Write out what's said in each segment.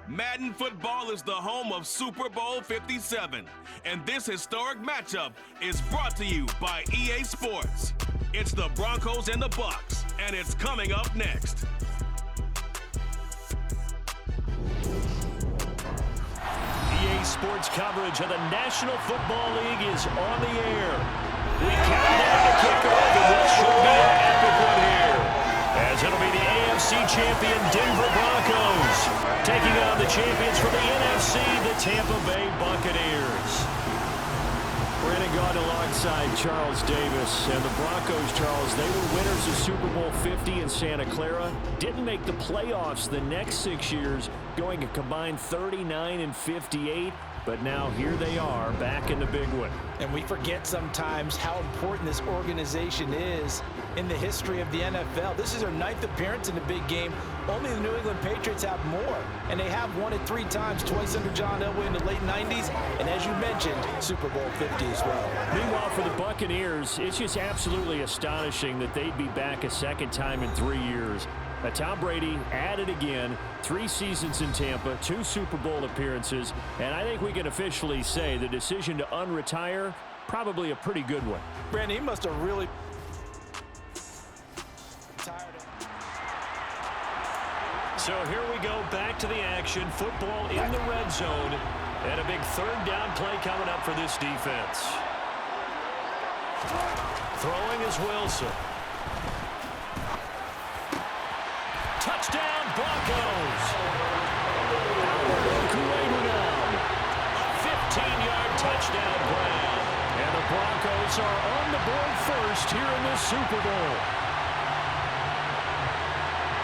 Madden football is the home of Super Bowl 57, and this historic matchup is brought to you by EA Sports. It's the Broncos and the Bucs, and it's coming up next. EA Sports coverage of the National Football League is on the air. We count down to kick off in what should be an epic one here, as it'll be the AFC champion Denver Broncos taking on the champions from the NFC, the Tampa Bay Buccaneers. Brandon Gaudin alongside Charles Davis. And the Broncos, Charles, they were winners of Super Bowl 50 in Santa Clara. Didn't make the playoffs the next 6 years, going a combined 39-58. But now here they are back in the big one. And we forget sometimes how important this organization is in the history of the NFL. This is their 9th appearance in the big game. Only the New England Patriots have more. And they have won it 3 times, twice under John Elway in the late 90s. And as you mentioned, Super Bowl 50 as well. Meanwhile, for the Buccaneers, it's just absolutely astonishing that they'd be back a second time in 3 years. Tom Brady at it again, 3 seasons in Tampa, 2 Super Bowl appearances, and I think we can officially say the decision to unretire, probably a pretty good one. Brandon, he must have really tired of. So here we go, back to the action. Football in the red zone, and a big 3rd down play coming up for this defense. Throwing is Wilson. Touchdown, Broncos! 15-yard touchdown grab. And the Broncos are on the board first here in this Super Bowl.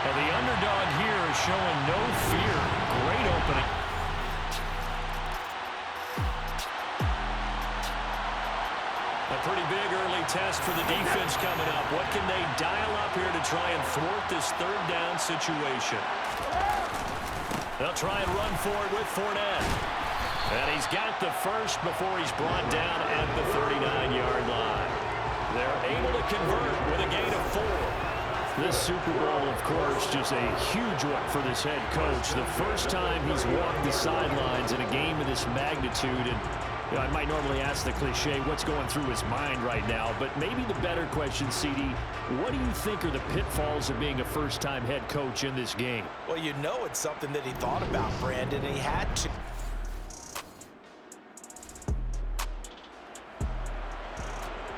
And the underdog here is showing no fear. Great opening. A pretty big early test for the defense coming up. What can they dial up here to try and thwart this 3rd down situation? They'll try and run for it with Fournette. And he's got the first before he's brought down at the 39-yard line. They're able to convert with a gain of 4. This Super Bowl, of course, just a huge one for this head coach. The first time he's walked the sidelines in a game of this magnitude. And I might normally ask the cliche, what's going through his mind right now? But maybe the better question, CD, what do you think are the pitfalls of being a first-time head coach in this game? Well, you know it's something that he thought about, Brandon, and he had to.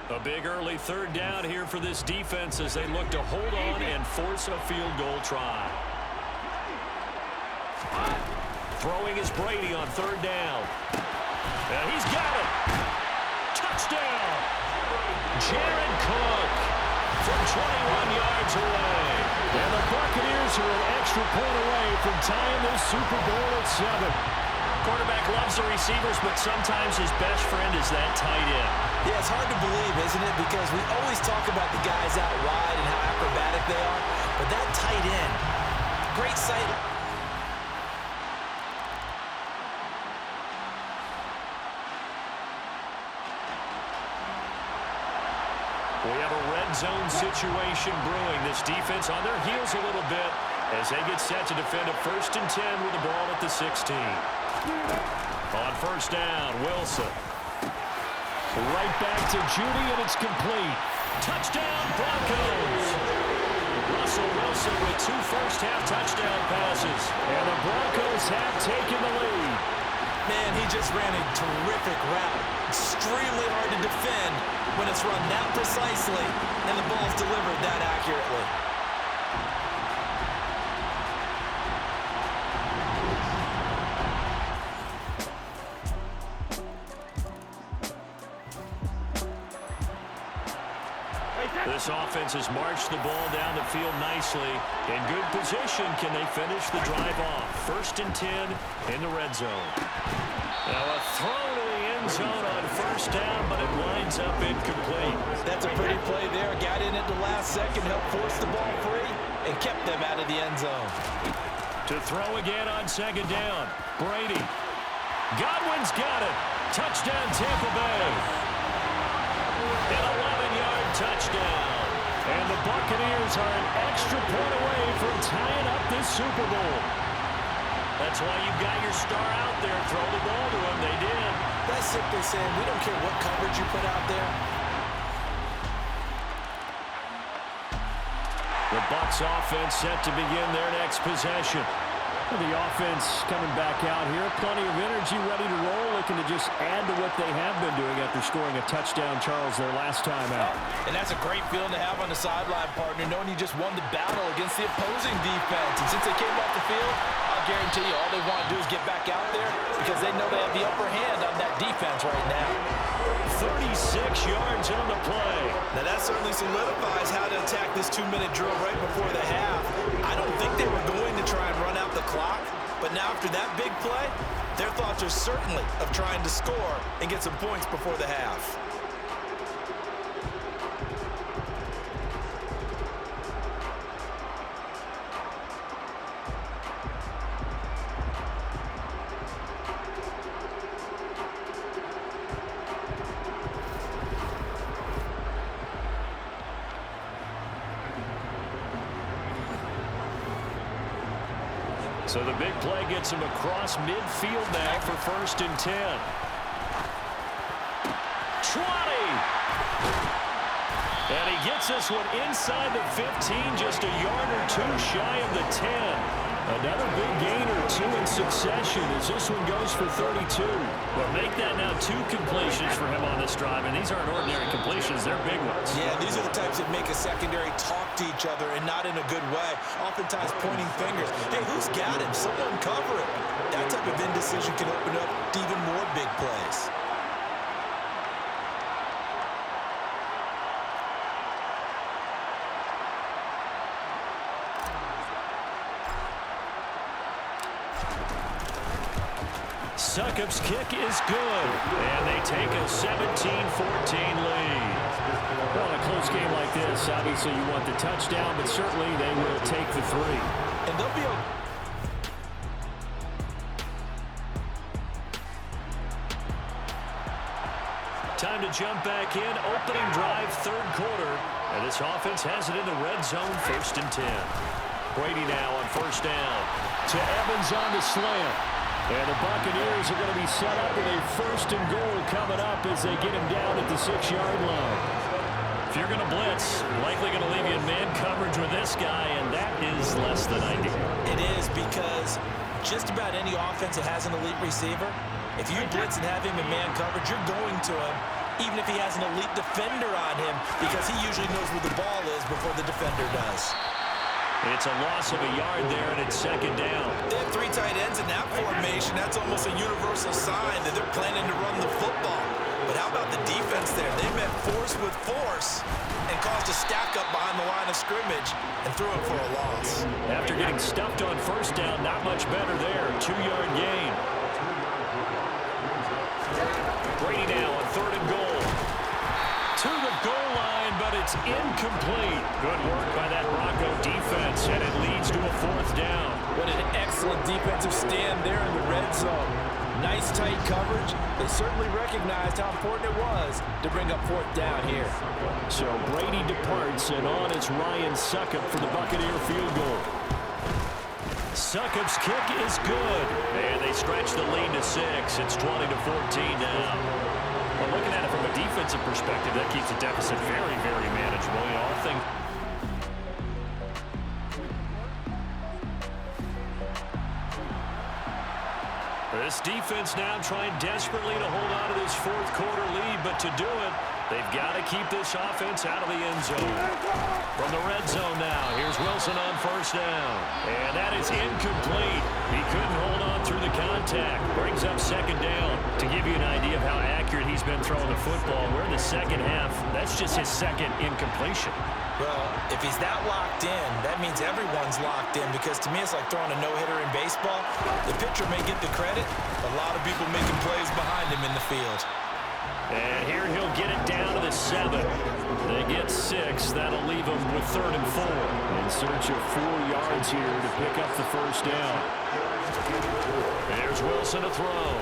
A big early 3rd down here for this defense as they look to hold on and force a field goal try. Throwing is Brady on 3rd down. And he's got it. Touchdown. Jared Cook from 21 yards away. And the Buccaneers are an extra point away from tying this Super Bowl at 7. Quarterback loves the receivers, but sometimes his best friend is that tight end. Yeah, it's hard to believe, isn't it? Because we always talk about the guys out wide and how acrobatic they are. But that tight end, great sight. We have a red zone situation brewing. This defense on their heels a little bit as they get set to defend a 1st and 10 with the ball at the 16. On 1st down, Wilson. Right back to Judy, and it's complete. Touchdown, Broncos! Russell Wilson with 2 first-half touchdown passes. And the Broncos have taken the lead. Man, he just ran a terrific route. Extremely hard to defend when it's run that precisely and the ball's delivered that accurately. This offense has marched the ball down the field nicely. In good position, can they finish the drive off? 1st and 10 in the red zone. Now a throw to the end zone on 1st down, but it winds up incomplete. That's a pretty play there. Got in at the last second, helped force the ball free, and kept them out of the end zone. To throw again on 2nd down. Brady. Godwin's got it. Touchdown, Tampa Bay. An 11-yard touchdown. And the Buccaneers are an extra point away from tying up this Super Bowl. That's why you've got your star out there. Throw the ball to him. They did. That's simply saying we don't care what coverage you put out there. The Bucs offense set to begin their next possession. The offense coming back out here. Plenty of energy, ready to roll, looking to just add to what they have been doing after scoring a touchdown, Charles, their last time out. And that's a great feeling to have on the sideline, partner, knowing you just won the battle against the opposing defense. And since they came off the field, I'll guarantee you all they want to do is get back out there because they know they have the upper hand on that defense right now. 36 yards on the play. Now that certainly solidifies how to attack this 2-minute drill right before the half. I don't think they were going to try and run out the clock, but now after that big play, their thoughts are certainly of trying to score and get some points before the half. So the big play gets him across midfield now for 1st and 10. 20! And he gets this one inside the 15, just a yard or two shy of the 10. Another big gain or two in succession as this one goes for 32. Well, make that now 2 completions for him on this drive, and these aren't ordinary completions. They're big ones. Yeah, these are the types that make a secondary talk to each other and not in a good way. Oftentimes pointing fingers. Hey, who's got him? Someone cover it. That type of indecision can open up to even more big plays. Succop's kick is good, and they take a 17-14 lead. Well, in a close game like this, obviously you want the touchdown, but certainly they will take the 3. And they'll be Time to jump back in. Opening drive, 3rd quarter. And this offense has it in the red zone, 1st and 10. Brady now on 1st down. To Evans on the slant. And the Buccaneers are going to be set up with a 1st and goal coming up as they get him down at the 6-yard line. If you're going to blitz, likely going to leave you in man coverage with this guy, and that is less than ideal. It is because just about any offense that has an elite receiver, if you blitz and have him in man coverage, you're going to him, even if he has an elite defender on him, because he usually knows where the ball is before the defender does. It's a loss of a yard there, and it's 2nd down. They have 3 tight ends in that formation. That's almost a universal sign that they're planning to run the football. But how about the defense there? They met force with force and caused a stack up behind the line of scrimmage and threw it for a loss. After getting stuffed on 1st down, not much better there. 2-yard gain. Brady now on 3rd and goal. To the goal line, but it's incomplete. Good work by that Bronco defense, and it leads to a 4th down. What an excellent defensive stand there in the red zone. Nice tight coverage. They certainly recognized how important it was to bring up 4th down here. So Brady departs, and on is Ryan Succop for the Buccaneer field goal. Succop's kick is good, and they stretch the lead to 6. It's 20-14 now. Well, looking at it from a defensive perspective, that keeps the deficit very, very manageable. You know, all things. This defense now trying desperately to hold on to this 4th quarter lead, but to do it, they've got to keep this offense out of the end zone. From the red zone now, here's Wilson on 1st down. And that is incomplete. He couldn't hold on through the contact. Brings up 2nd down. To give you an idea of how accurate he's been throwing the football, we're in the 2nd half. That's just his 2nd incompletion. Well, if he's that locked in, that means everyone's locked in, because to me it's like throwing a no-hitter in baseball. The pitcher may get the credit, a lot of people making plays behind him in the field. And here he'll get it down to the 7. They get 6. That'll leave them with 3rd and 4. In search of 4 yards here to pick up the 1st down. There's Wilson to throw.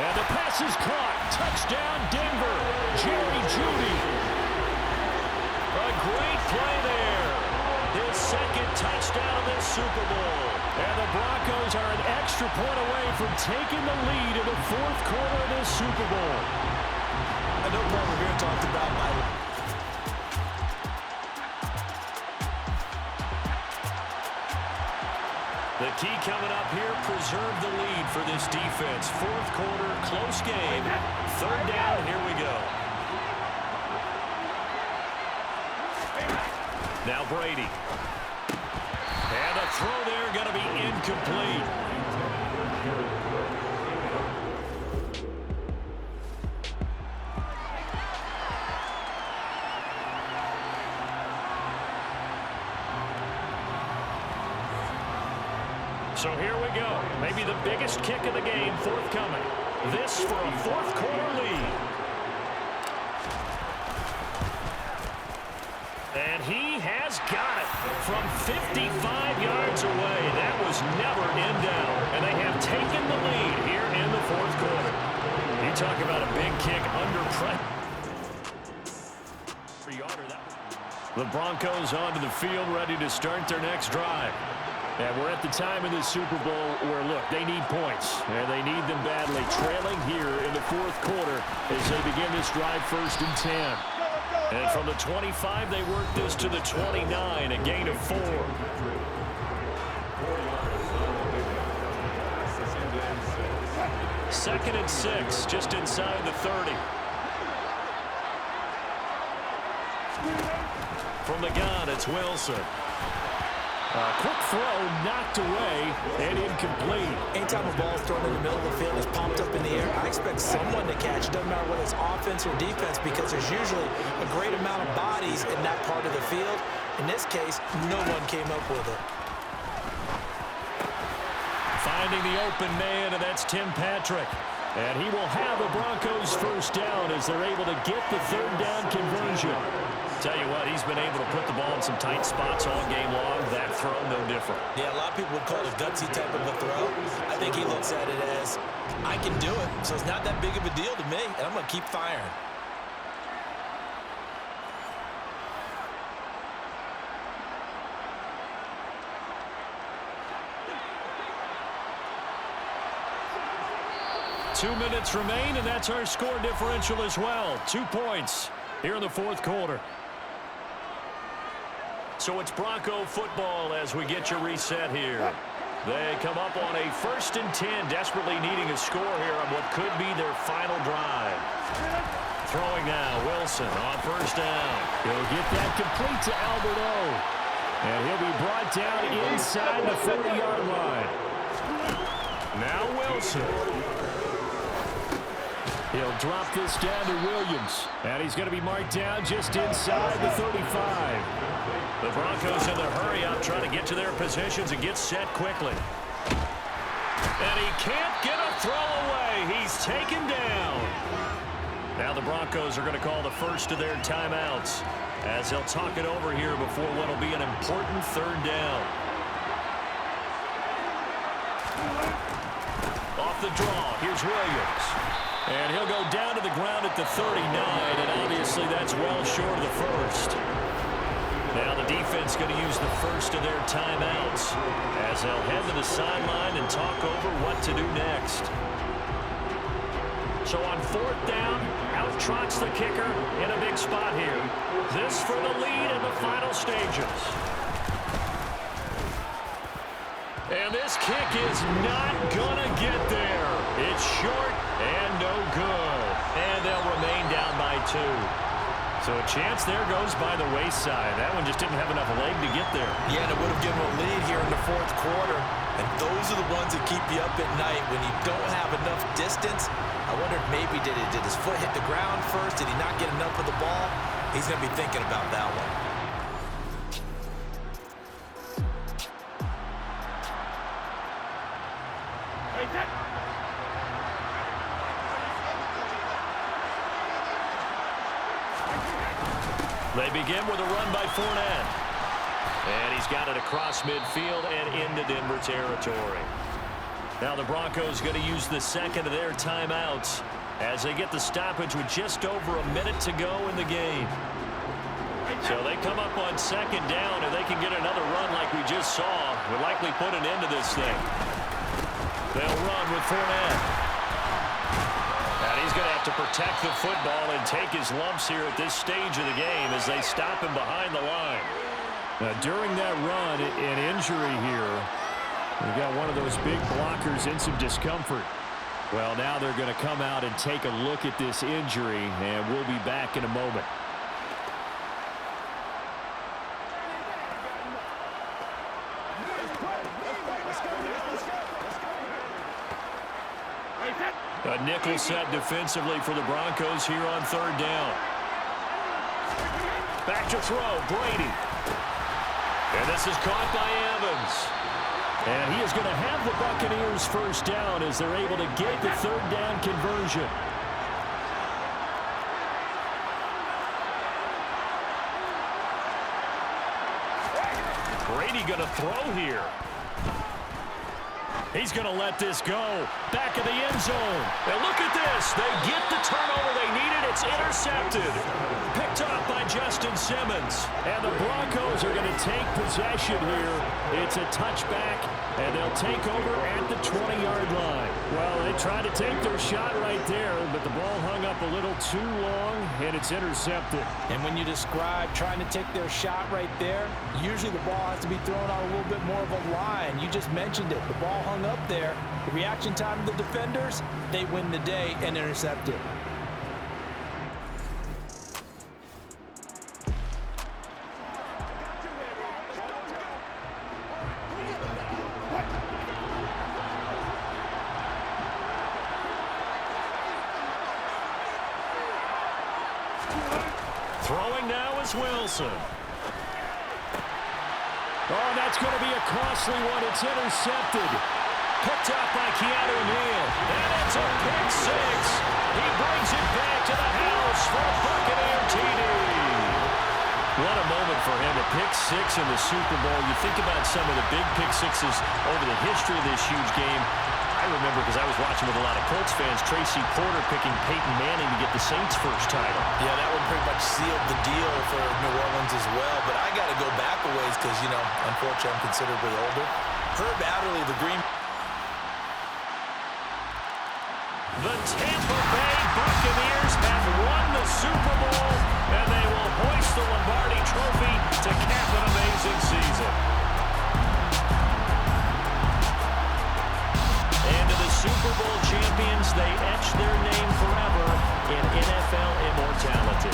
And the pass is caught. Touchdown, Denver. Jerry Jeudy. A great play there. His 2nd touchdown of this Super Bowl. And the Broncos are an extra point away from taking the lead in the fourth quarter of this Super Bowl. I know Paul Revere talked about The key coming up here, preserve the lead for this defense. Fourth quarter, close game. Third down, here we go. Now Brady. And a throw there going to be incomplete. So here we go. Maybe the biggest kick of the game forthcoming. This for a fourth quarter lead. And he has got it from 55 yards away. That was never in doubt. And they have taken the lead here in the fourth quarter. You talk about a big kick under pressure. The Broncos onto the field, ready to start their next drive. And we're at the time in this Super Bowl where, look, they need points, and they need them badly. Trailing here in the fourth quarter as they begin this drive, 1st and 10. And from the 25, they work this to the 29, a gain of 4. Second and 6, just inside the 30. From the gun, it's Wilson. Quick throw, knocked away, and incomplete. anytime a ball is thrown in the middle of the field, is pumped up in the air, I expect someone to catch. It doesn't matter whether it's offense or defense, because there's usually a great amount of bodies in that part of the field. In this case, no one came up with it. Finding the open man, and that's Tim Patrick. And he will have the Broncos first down as they're able to get the third down conversion. Tell you what, he's been able to put the ball in some tight spots all game long. That throw, no different. Yeah, a lot of people would call it a gutsy type of a throw. I think he looks at it as, I can do it, so it's not that big of a deal to me, and I'm going to keep firing. Two minutes remain, and that's our score differential as well. 2 points here in the fourth quarter. So it's Bronco football as we get you reset here. They come up on a 1st and 10, desperately needing a score here on what could be their final drive. Throwing now, Wilson on 1st down. He'll get that complete to Albert O. And he'll be brought down inside the 40-yard line. Now Wilson. He'll drop this down to Williams. And he's going to be marked down just inside the 35. The Broncos in the hurry up, trying to get to their positions and get set quickly. And he can't get a throw away. He's taken down. Now the Broncos are going to call the first of their timeouts as they'll talk it over here before what will be an important third down. Off the draw, here's Williams. And he'll go down to the ground at the 39, and obviously that's well short of the first. Now the defense going to use the first of their timeouts as they'll head to the sideline and talk over what to do next. So on 4th down, out trots the kicker in a big spot here. This for the lead in the final stages. And this kick is not going to get there. It's short and no good. And they'll remain down by 2. So a chance there goes by the wayside. That one just didn't have enough leg to get there. Yeah, and it would have given a lead here in the fourth quarter. And those are the ones that keep you up at night when you don't have enough distance. I wonder if maybe did his foot hit the ground first? Did he not get enough of the ball? He's going to be thinking about that one. They begin with a run by Fournette. And he's got it across midfield and into Denver territory. Now the Broncos going to use the second of their timeouts as they get the stoppage with just over a minute to go in the game. So they come up on 2nd down, and they can get another run like we just saw would likely put an end to this thing. They'll run with Fournette. And he's going to have to protect the football and take his lumps here at this stage of the game as they stop him behind the line. Now, during that run, an injury here. We've got one of those big blockers in some discomfort. Well, now they're going to come out and take a look at this injury, and we'll be back in a moment. A nickel set defensively for the Broncos here on third down. Back to throw, Brady. And this is caught by Evans. And he is going to have the Buccaneers first down as they're able to get the third down conversion. Brady going to throw here. He's going to let this go. Back of the end zone. And look at this. They get the turnover they needed. It's intercepted. Picked up by Justin Simmons. And the Broncos are going to take possession here. It's a touchback, and they'll take over at the 20-yard line. Well, they tried to take their shot right there, but the ball hung up a little too long, and it's intercepted. And when you describe trying to take their shot right there, usually the ball has to be thrown on a little bit more of a line. You just mentioned it. The ball hung up there. The reaction time of the defenders, they win the day and intercept it. Throwing now is Wilson. Oh, that's going to be a costly one. It's intercepted. Picked up by Keanu Neal. And it's a pick six. He brings it back to the house for a Buccaneer TD. What a moment for him. A pick six in the Super Bowl. You think about some of the big pick sixes over the history of this huge game. I remember because I was watching with a lot of Colts fans, Tracy Porter picking Peyton Manning to get the Saints' first title. Yeah, that one pretty much sealed the deal for New Orleans as well. But I got to go back a ways because, you know, unfortunately I'm considerably older. Herb Adderley, the Green. The Tampa Bay Buccaneers have won the Super Bowl, and they will hoist the Lombardi Trophy to cap an amazing season. And to the Super Bowl champions, they etch their name forever in NFL immortality.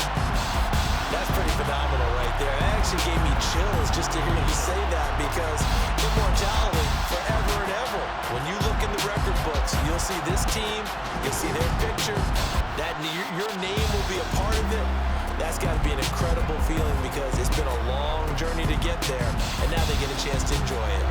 That's pretty phenomenal right there. It actually gave me chills just to hear you say that because immortality forever and ever. When you look in the record books, you'll see this team, you'll see their picture, that your name will be a part of it. That's got to be an incredible feeling because it's been a long journey to get there, and now they get a chance to enjoy it.